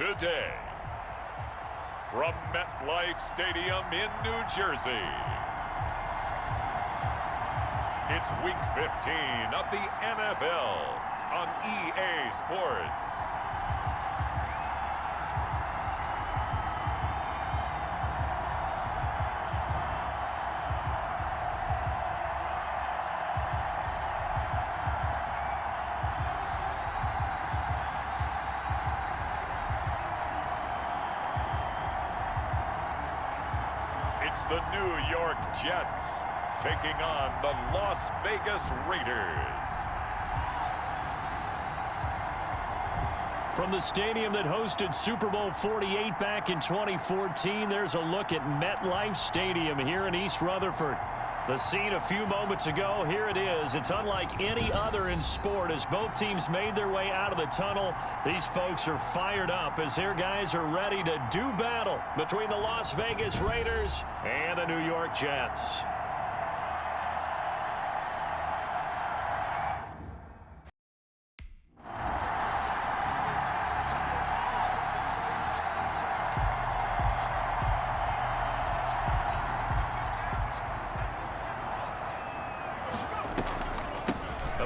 today, from MetLife Stadium in New Jersey, it's Week 15 of the NFL on EA Sports. It's the New York Jets taking on the Las Vegas Raiders. From the stadium that hosted Super Bowl 48 back in 2014, there's a look at MetLife Stadium here in East Rutherford. The scene a few moments ago, here it is. It's unlike any other in sport as both teams made their way out of the tunnel. These folks are fired up as their guys are ready to do battle between the Las Vegas Raiders and the New York Jets.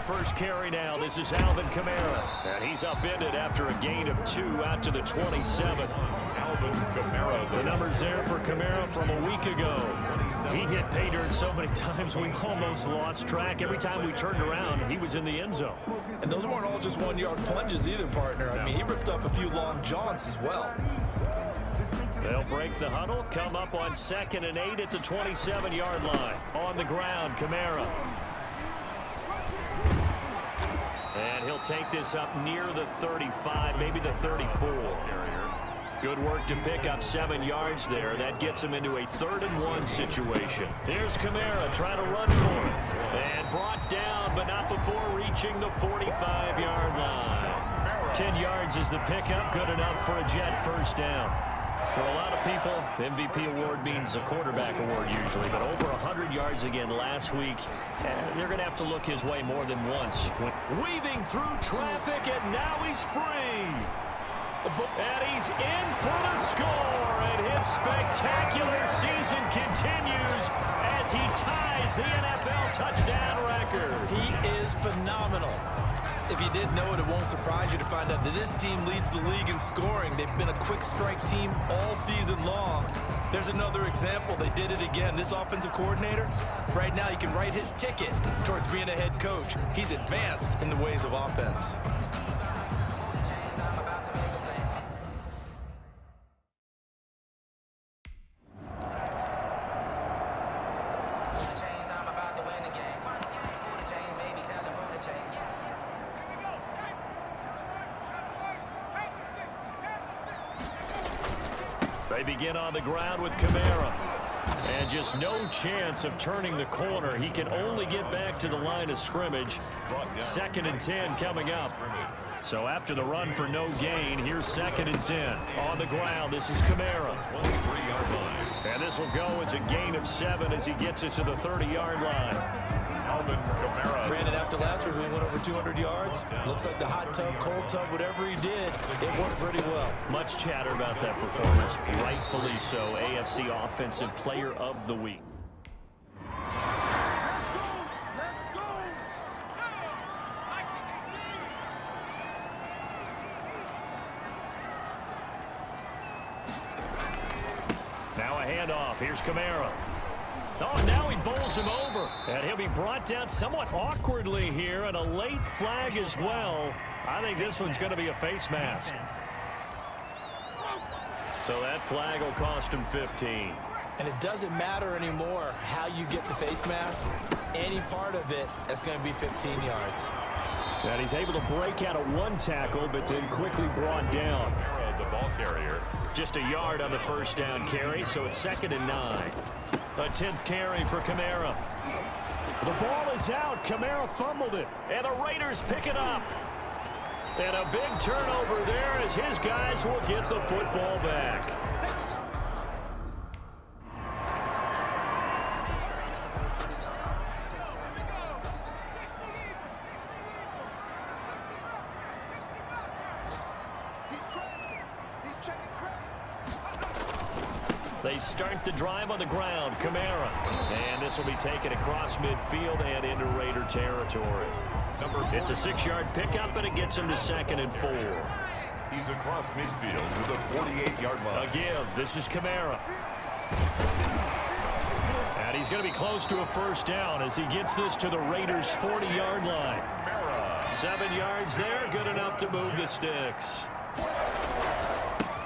First carry now. This is Alvin Kamara. And he's upended after a gain of 2 out to the 27. Alvin Kamara. The numbers there for Kamara from a week ago. He hit pay dirt so many times we almost lost track. Every time we turned around, he was in the end zone. And those weren't all just one-yard plunges either, partner. I mean, he ripped up a few long jaunts as well. They'll break the huddle, come up on 2nd and 8 at the 27-yard line. On the ground, Kamara. And he'll take this up near the 35, maybe the 34. Good work to pick up 7 yards there. That gets him into a 3rd and 1 situation. Here's Kamara trying to run for it. And brought down, but not before reaching the 45-yard line. 10 yards is the pickup. Good enough for a Jet first down. For a lot of people, MVP award means a quarterback award usually, but over 100 yards again last week, they're going to have to look his way more than once. Weaving through traffic, and now he's free. And he's in for the score, and his spectacular season continues as he ties the NFL touchdown record. He is phenomenal. If you didn't know it, it won't surprise you to find out that this team leads the league in scoring. They've been a quick strike team all season long. There's another example. They did it again. This offensive coordinator, right now, you can write his ticket towards being a head coach. He's advanced in the ways of offense. They begin on the ground with Kamara. And just no chance of turning the corner. He can only get back to the line of scrimmage. 2nd and 10 coming up. So after the run for no gain, here's 2nd and 10. On the ground, this is Kamara. 23-yard line. And this will go as a gain of 7 as he gets it to the 30-yard line. Alvin Kamara. Brandon, after last week, we went over 200 yards. Looks like the hot tub, cold tub, whatever he did, it worked pretty well. Much chatter about that performance. Rightfully so. AFC Offensive Player of the Week. Now a handoff. Here's Kamara. Oh, now he bowls him over. And he'll be brought down somewhat awkwardly here, and a late flag as well. I think this one's going to be a face mask. So that flag will cost him 15. And it doesn't matter anymore how you get the face mask. Any part of it, that's going to be 15 yards. And he's able to break out of 1 tackle, but then quickly brought down. The ball carrier. Just a yard on the first down carry, so it's 2nd and 9. A 10th carry for Kamara. The ball is out. Kamara fumbled it. And the Raiders pick it up. And a big turnover there as his guys will get the football back. They start the drive on the ground. Kamara. And this will be taken across midfield and into Raider territory. It's a 6-yard pickup, and it gets him to 2nd and 4. He's across midfield to the 48-yard line. A give. This is Kamara. And he's going to be close to a first down as he gets this to the Raiders' 40-yard line. 7 yards there, good enough to move the sticks.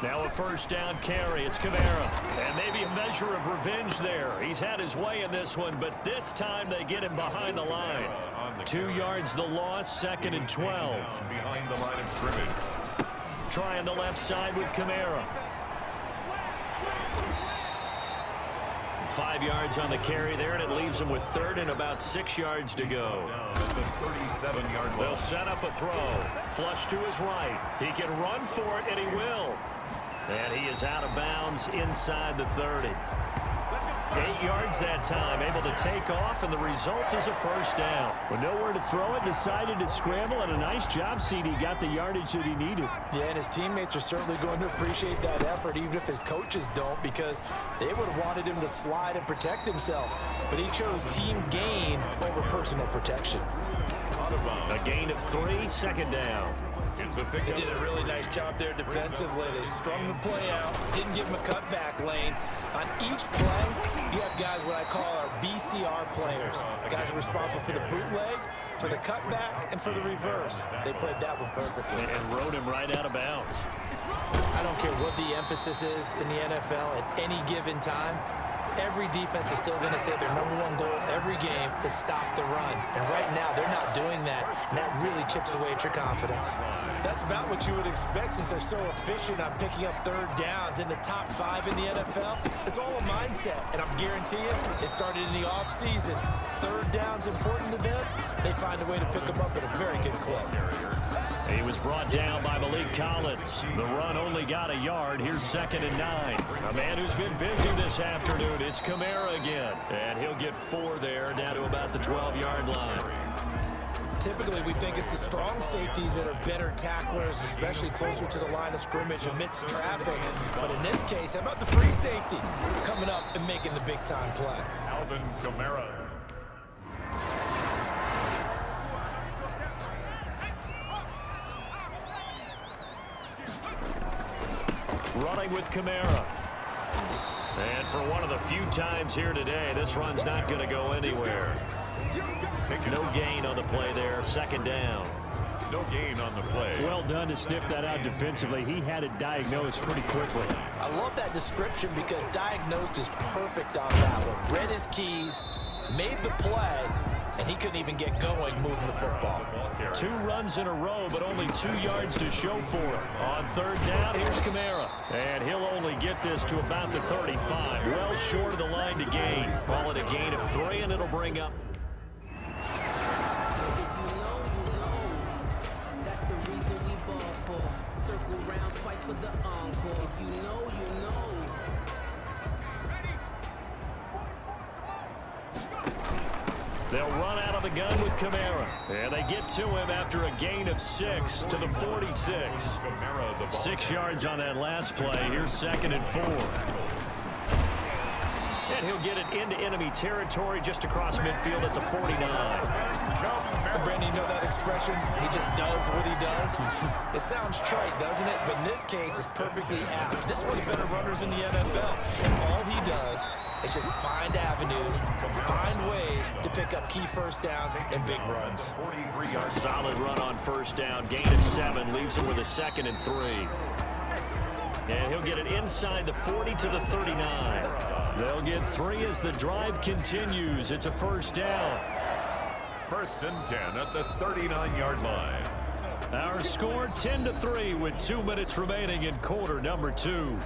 Now a first down carry. It's Kamara. And maybe a measure of revenge there. He's had his way in this one, but this time they get him behind the line. 2 yards the loss, 2nd and 12. Behind the line of scrimmage. Trying the left side with Kamara. 5 yards on the carry there, and it leaves him with 3rd and about 6 yards to go. The 37-yard line. They'll set up a throw. Flush to his right. He can run for it, and he will. And he is out of bounds inside the 30. 8 yards that time, able to take off, and the result is a first down. With nowhere to throw it, decided to scramble, and a nice job, CD. Got the yardage that he needed. Yeah, and his teammates are certainly going to appreciate that effort, even if his coaches don't, because they would have wanted him to slide and protect himself. But he chose team gain over personal protection. A gain of 3, 2nd down. They did a really nice job there defensively. They strung the play out, didn't give him a cutback lane. On each play, you have guys what I call our BCR players. Guys are responsible for the bootleg, for the cutback, and for the reverse. They played that one perfectly. And rode him right out of bounds. I don't care what the emphasis is in the NFL at any given time. Every defense is still going to say their #1 goal every game is stop the run. And right now, they're not doing that, and that really chips away at your confidence. That's about what you would expect since they're so efficient on picking up 3rd downs in the top 5 in the NFL. It's all a mindset, and I'm guaranteeing you, it started in the offseason. 3rd down's important to them. They find a way to pick them up at a very good clip. He was brought down by Malik Collins. The run only got a yard. Here's 2nd and 9. A man who's been busy this afternoon. It's Kamara again. And he'll get 4 there, down to about the 12-yard line. Typically, we think it's the strong safeties that are better tacklers, especially closer to the line of scrimmage amidst traffic. But in this case, how about the free safety coming up and making the big-time play? Alvin Kamara. Running with Kamara. And for one of the few times here today, this run's not going to go anywhere. No gain on the play there. 2nd down. No gain on the play. Well done to sniff that out defensively. He had it diagnosed pretty quickly. I love that description because diagnosed is perfect on that one. Read his keys, made the play, and he couldn't even get going moving the football. 2 runs in a row, but only 2 yards to show for it. On 3rd down, here's Kamara. And he'll only get this to about the 35. Well short of the line to gain. Call it a gain of 3, and it'll bring up. That's the reason we ball for. Circle round twice for the encore. If you know, you know. They'll run out of the gun with Kamara. And they get to him after a gain of 6 to the 46. 6 yards on that last play. Here's 2nd and 4. And he'll get it into enemy territory just across midfield at the 49. Brandon, you know that expression? He just does what he does. It sounds trite, doesn't it? But in this case, it's perfectly apt. This is one of the better runners in the NFL. And all he does is just find avenues, find ways to pick up key first downs and big runs. Solid run on 1st down. Gain of 7 leaves him with a 2nd and 3. And he'll get it inside the 40 to the 39. They'll get 3 as the drive continues. It's a 1st down. 1st and 10 at the 39-yard line. Our score 10-3 with 2 minutes remaining in quarter number 2.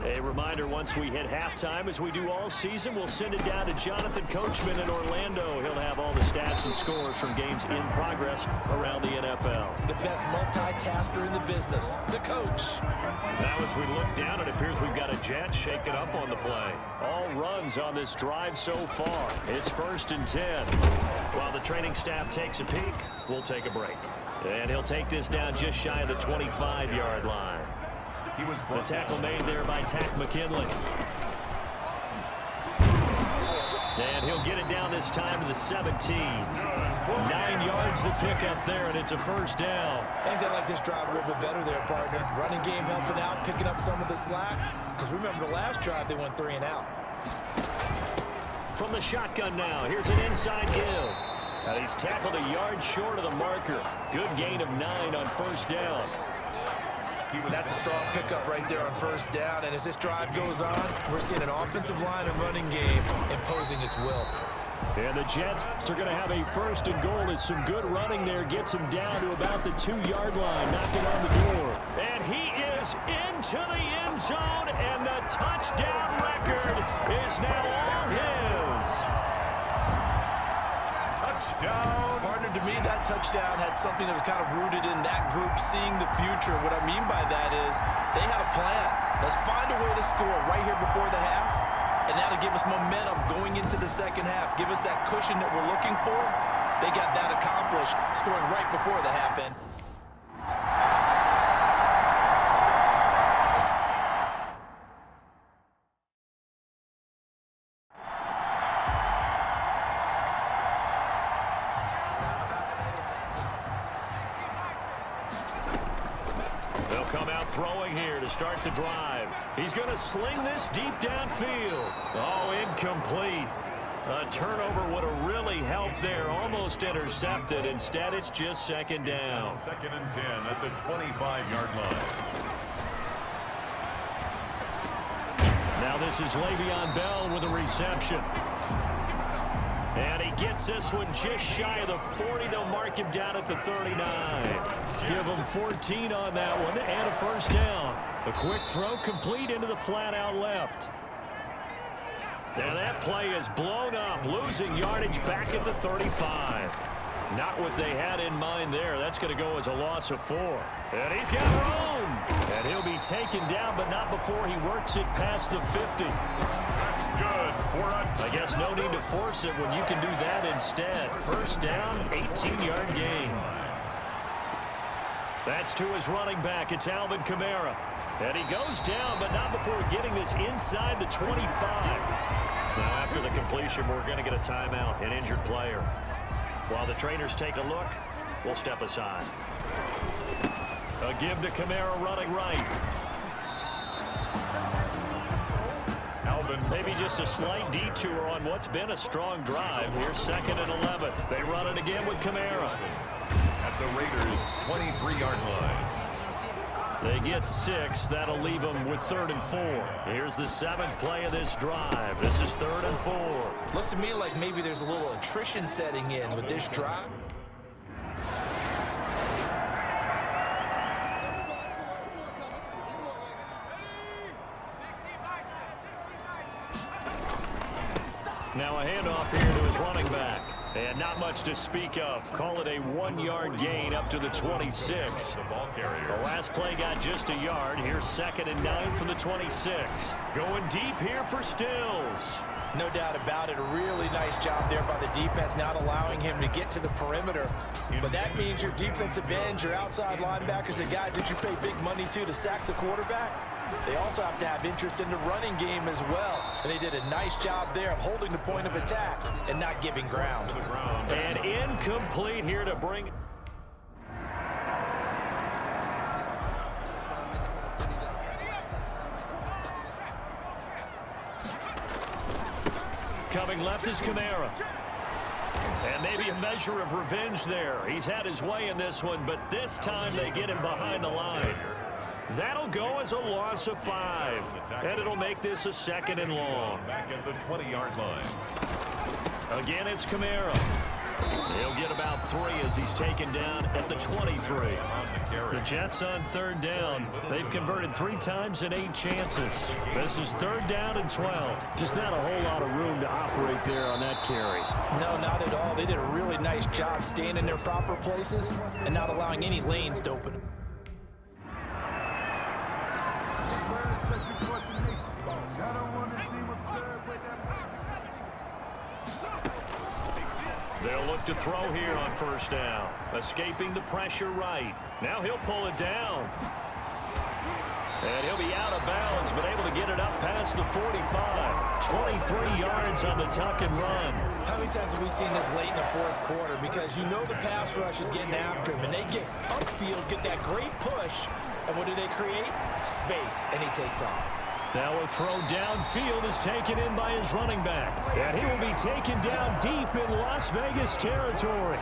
A reminder, once we hit halftime, as we do all season, we'll send it down to Jonathan Coachman in Orlando. He'll have all the stats and scores from games in progress around the NFL. The best multitasker in the business, the coach. Now as we look down, it appears we've got a Jet shaking up on the play. All runs on this drive so far. It's 1st and 10. While the training staff takes a peek, we'll take a break. And he'll take this down just shy of the 25-yard line. The tackle made there by Tack McKinley. And he'll get it down this time to the 17. 9 yards to pick up there, and it's a first down. I think they like this drive a little bit better there, partner. Running game helping out, picking up some of the slack. Because remember the last drive, they went 3 and out. From the shotgun now, here's an inside give. And he's tackled a yard short of the marker. Good gain of 9 on first down. That's a strong pickup right there on first down. And as this drive goes on, we're seeing an offensive line and running game imposing its will. And the Jets are going to have a first and goal. As some good running there gets him down to about the 2-yard line, knocking on the door. And he is into the end zone, and the touchdown record is now all his. Touchdown. Partner, to me, that touchdown had something that was kind of rooted in that group seeing the future. What I mean by that is they had a plan. Let's find a way to score right here before the half. And that'll give us momentum going into the second half. Give us that cushion that we're looking for. They got that accomplished, scoring right before the half end. They'll come out throwing here to start the drive. He's going to sling this deep downfield. Oh, incomplete. A turnover would have really helped there. Almost intercepted. Instead, it's just second down. Second and 10 at the 25-yard line. Now this is Le'Veon Bell with a reception. And he gets this one just shy of the 40. They'll mark him down at the 39. Give him 14 on that one and a first down. A quick throw complete into the flat out left. And that play is blown up, losing yardage back at the 35. Not what they had in mind there. That's going to go as a loss of 4. And he's got room. And he'll be taken down, but not before he works it past the 50. That's good. I guess no need to force it when you can do that instead. First down, 18-yard gain. That's to his running back. It's Alvin Kamara. And he goes down, but not before getting this inside the 25. Now, after the completion, we're going to get a timeout, an injured player. While the trainers take a look, we'll step aside. A give to Kamara running right. Alvin. Maybe just a slight detour on what's been a strong drive. Here's second and 11. They run it again with Kamara. At the Raiders' 23-yard line. They get 6. That'll leave them with 3rd and 4. Here's the 7th play of this drive. This is 3rd and 4. Looks to me like maybe there's a little attrition setting in with this drive. Now a handoff here to his running back. And not much to speak of. Call it a 1-yard gain up to the 26. The ball carrier. The last play got just a yard. Here's 2nd and 9 from the 26. Going deep here for Stills. No doubt about it. A really nice job there by the defense, not allowing him to get to the perimeter. But that means your defensive ends, your outside linebackers, the guys that you pay big money to sack the quarterback, they also have to have interest in the running game as well. And they did a nice job there of holding the point of attack and not giving ground. And incomplete here to bring... Coming left is Kamara. And maybe a measure of revenge there. He's had his way in this one, but this time they get him behind the line. That'll go as a loss of 5. And it'll make this a 2nd and long. Back at the 20-yard line. Again, it's Kamara. He'll get about 3 as he's taken down at the 23. The Jets on 3rd down. They've converted 3 times in 8 chances. This is 3rd down and 12. Just not a whole lot of room to operate there on that carry. No, not at all. They did a really nice job staying in their proper places and not allowing any lanes to open. They'll look to throw here on first down. Escaping the pressure right. Now he'll pull it down. And he'll be out of bounds, but able to get it up past the 45. 23 yards on the tuck and run. How many times have we seen this late in the fourth quarter? Because you know the pass rush is getting after him, and they get upfield, get that great push, and what do they create? Space, and he takes off. Now a throw downfield is taken in by his running back. And he will be taken down deep in Las Vegas territory.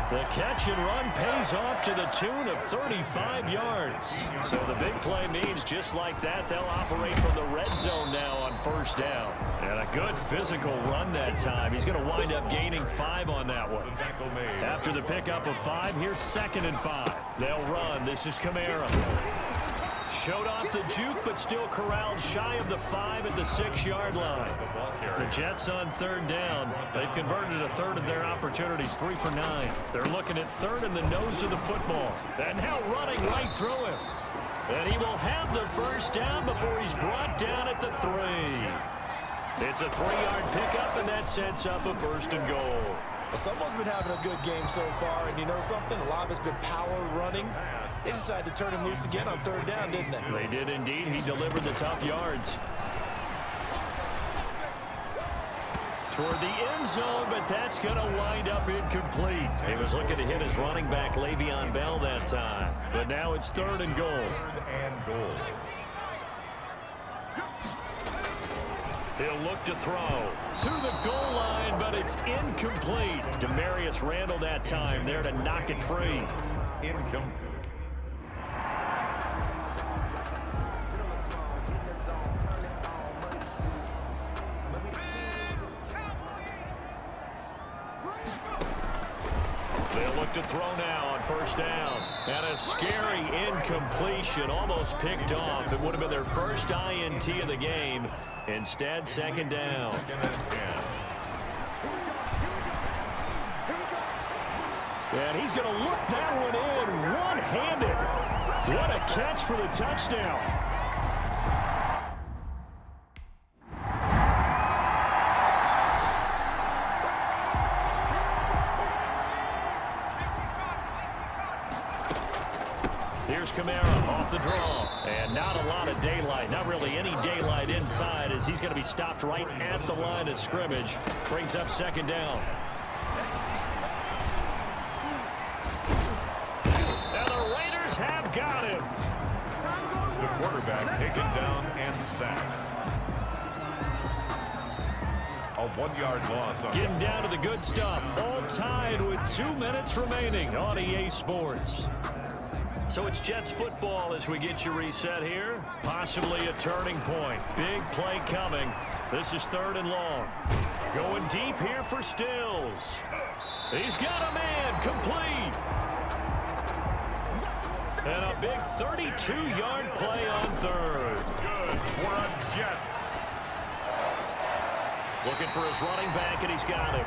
The catch and run pays off to the tune of 35 yards. So the big play means just like that, they'll operate from the red zone now on first down. And a good physical run that time. He's going to wind up gaining 5 on that one. After the pickup of 5, here's 2nd and 5. They'll run. This is Kamara. Showed off the juke, but still corralled shy of the 5 at the 6-yard line. The Jets on 3rd down. They've converted a third of their opportunities, 3 for 9. They're looking at 3rd in the nose of the football. And now running right through him. And he will have the first down before he's brought down at the 3. It's a 3-yard pickup, and that sets up a 1st and goal. Well, someone's been having a good game so far, and you know something? A lot of it's been power running. They decided to turn him loose again on 3rd down, didn't they? They did indeed. He delivered the tough yards. Toward the end zone, but that's going to wind up incomplete. He was looking to hit his running back, Le'Veon Bell, that time. But now it's 3rd and goal. He'll look to throw to the goal line, but it's incomplete. Demarius Randall that time there to knock it free. Incomplete. They'll look to throw now on first down. And a scary incompletion, almost picked off. It would have been their first INT of the game. Instead, 2nd down. And he's going to look that one in one-handed. What a catch for the touchdown. Here's Kamara off the draw. And not a lot of daylight. Not really any daylight inside as he's going to be stopped right at the line of scrimmage. Brings up 2nd down. And the Raiders have got him. The quarterback taken down and sacked. A 1-yard loss. Getting down to the good stuff. All tied with 2 minutes remaining on EA Sports. So it's Jets football as we get you reset here. Possibly a turning point. Big play coming. This is 3rd and long. Going deep here for Stills. He's got a man complete. And a big 32-yard play on 3rd. Good for a Jets. Looking for his running back, and he's got him.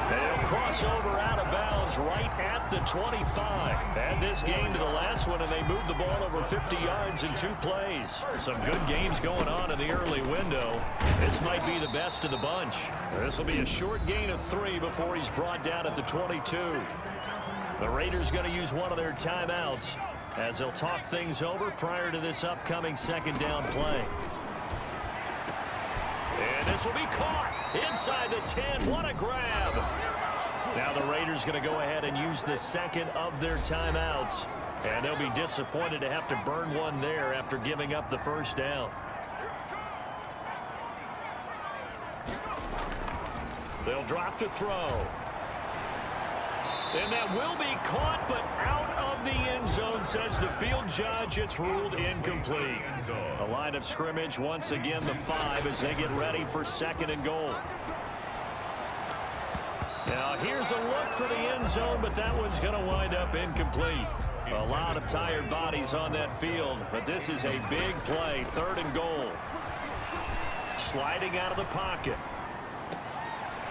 They'll cross over out of bounds right at the 25. Add this game to the last one, and they moved the ball over 50 yards in 2 plays. Some good games going on in the early window. This might be the best of the bunch. This will be a short gain of 3 before he's brought down at the 22. The Raiders going to use one of their timeouts as they'll talk things over prior to this upcoming 2nd down play. And this will be caught inside the 10. What a grab. Now the Raiders going to go ahead and use the 2nd of their timeouts. And they'll be disappointed to have to burn one there after giving up the 1st down. They'll drop to throw. And that will be caught, but out of the end zone, says the field judge. It's ruled incomplete. The line of scrimmage, once again, the 5 as they get ready for 2nd and goal. Now, here's a look for the end zone, but that one's going to wind up incomplete. A lot of tired bodies on that field, but this is a big play, 3rd and goal. Sliding out of the pocket.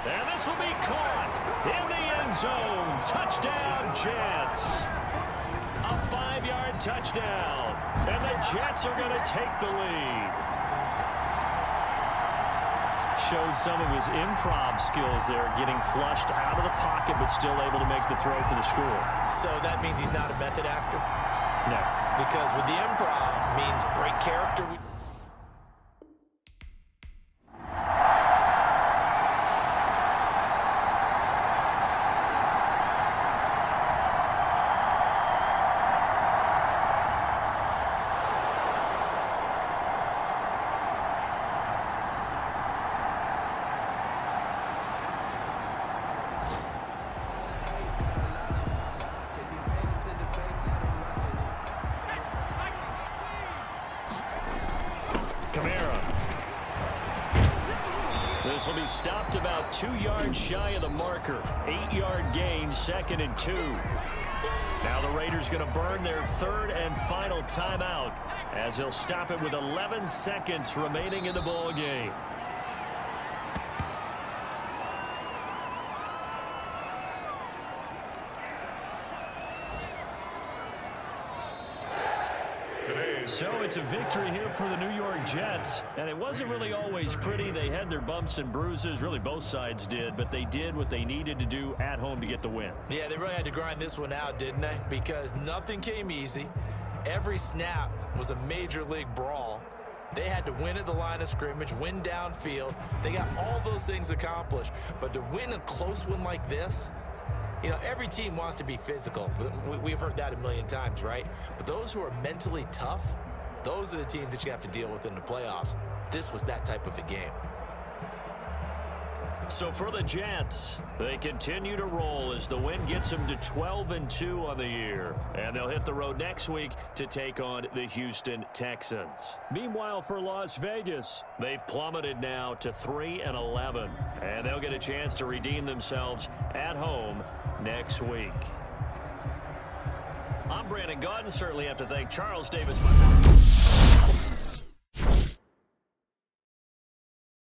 And this will be caught in the end zone. Touchdown, Jets. A 5-yard touchdown. And the Jets are going to take the lead. showed some of his improv skills there, getting flushed out of the pocket but still able to make the throw for the score. So that means he's not a method actor? No. Because with the improv means break character. This will be stopped about 2 yards shy of the marker. 8-yard gain, 2nd and 2. Now the Raiders going to burn their 3rd and final timeout as they'll stop it with 11 seconds remaining in the ball game. So it's a victory here for the New York Jets, and it wasn't really always pretty. They had their bumps and bruises, really both sides did, but they did what they needed to do at home to get the win. Yeah, they really had to grind this one out, didn't they? Because nothing came easy. Every snap was a major league brawl. They had to win at the line of scrimmage, win downfield. They got all those things accomplished, but to win a close one like this, you know, every team wants to be physical. We've heard that a million times, right? But those who are mentally tough, those are the teams that you have to deal with in the playoffs. This was that type of a game. So for the Jets, they continue to roll as the win gets them to 12-2 on the year. And they'll hit the road next week to take on the Houston Texans. Meanwhile, for Las Vegas, they've plummeted now to 3-11. And they'll get a chance to redeem themselves at home next week. I'm Brandon Gaudin. Certainly have to thank Charles Davis.